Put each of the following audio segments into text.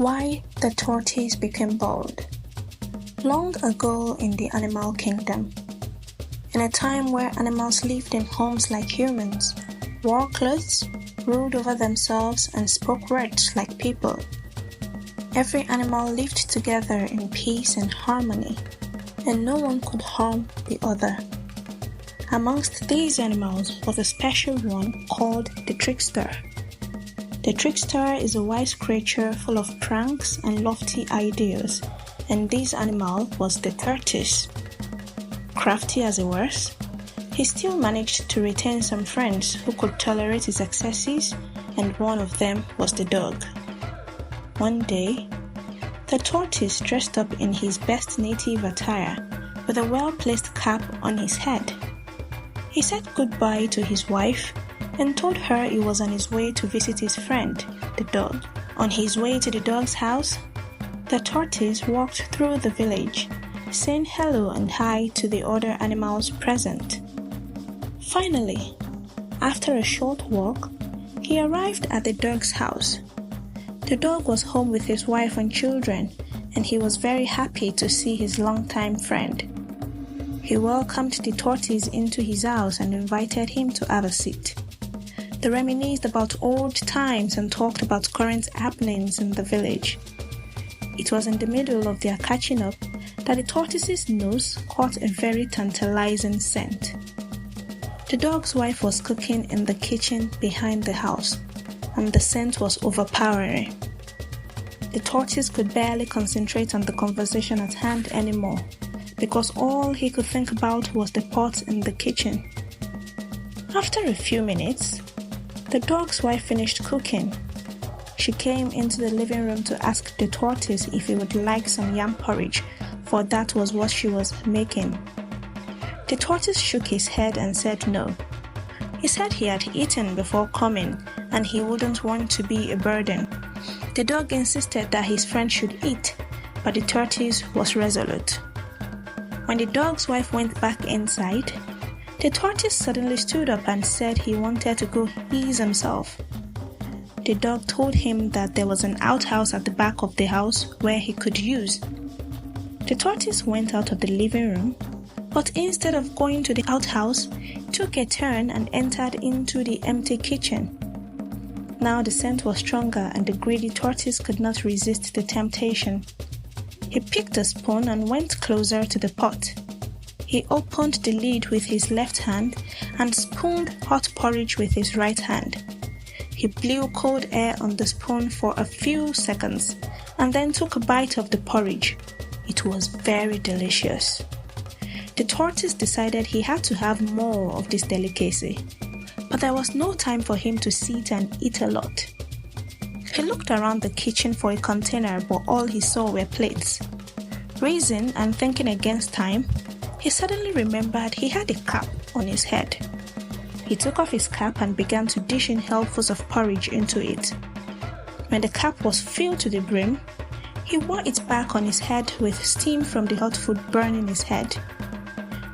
Why the tortoise became bald. Long ago in the animal kingdom, in a time where animals lived in homes like humans, wore clothes, ruled over themselves, and spoke words like people, every animal lived together in peace and harmony, and no one could harm the other. Amongst these animals was a special one called the trickster. The trickster is a wise creature full of pranks and lofty ideas, and this animal was the tortoise. Crafty as he was, he still managed to retain some friends who could tolerate his excesses, and one of them was the dog. One day, the tortoise dressed up in his best native attire with a well-placed cap on his head. He said goodbye to his wife and told her he was on his way to visit his friend, the dog. On his way to the dog's house, the tortoise walked through the village, saying hello and hi to the other animals present. Finally, after a short walk, he arrived at the dog's house. The dog was home with his wife and children, and he was very happy to see his longtime friend. He welcomed the tortoise into his house and invited him to have a seat. They reminisced about old times and talked about current happenings in the village. It was in the middle of their catching up that the tortoise's nose caught a very tantalizing scent. The dog's wife was cooking in the kitchen behind the house, and the scent was overpowering. The tortoise could barely concentrate on the conversation at hand anymore, because all he could think about was the pot in the kitchen. After a few minutes, the dog's wife finished cooking. She came into the living room to ask the tortoise if he would like some yam porridge, for that was what she was making. The tortoise shook his head and said no. He said he had eaten before coming and he wouldn't want to be a burden. The dog insisted that his friend should eat, but the tortoise was resolute. When the dog's wife went back inside, the tortoise suddenly stood up and said he wanted to go ease himself. The dog told him that there was an outhouse at the back of the house where he could use. The tortoise went out of the living room, but instead of going to the outhouse, took a turn and entered into the empty kitchen. Now the scent was stronger and the greedy tortoise could not resist the temptation. He picked a spoon and went closer to the pot. He opened the lid with his left hand and spooned hot porridge with his right hand. He blew cold air on the spoon for a few seconds and then took a bite of the porridge. It was very delicious. The tortoise decided he had to have more of this delicacy, but there was no time for him to sit and eat a lot. He looked around the kitchen for a container, but all he saw were plates. Reasoning and thinking against time, he suddenly remembered he had a cap on his head. He took off his cap and began to dish in helpfuls of porridge into it. When the cap was filled to the brim, he wore it back on his head with steam from the hot food burning his head.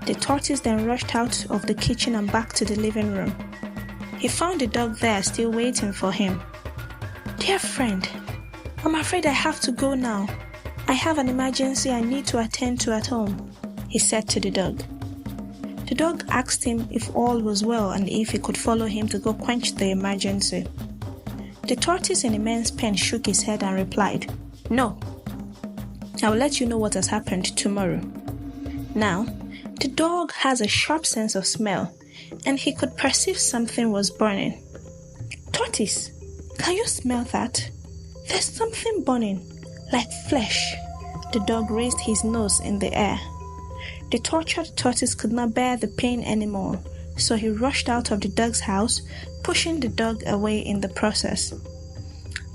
The tortoise then rushed out of the kitchen and back to the living room. He found the dog there still waiting for him. "Dear friend, I'm afraid I have to go now. I have an emergency I need to attend to at home," he said to the dog. The dog asked him if all was well and if he could follow him to go quench the emergency. The tortoise in immense pain shook his head and replied, "No. I will let you know what has happened tomorrow." Now, the dog has a sharp sense of smell, and he could perceive something was burning. "Tortoise, can you smell that? There's something burning, like flesh." The dog raised his nose in the air. The tortured tortoise could not bear the pain anymore, so he rushed out of the dog's house, pushing the dog away in the process.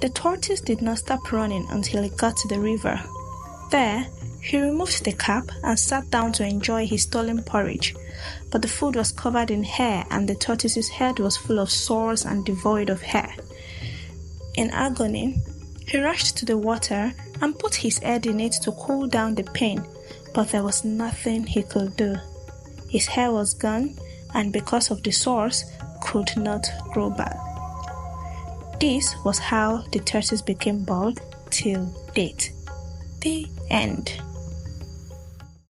The tortoise did not stop running until he got to the river. There, he removed the cap and sat down to enjoy his stolen porridge, but the food was covered in hair and the tortoise's head was full of sores and devoid of hair. In agony, he rushed to the water and put his head in it to cool down the pain, but there was nothing he could do. His hair was gone, and because of the sores, could not grow back. This was how the tortoise became bald till date. The end.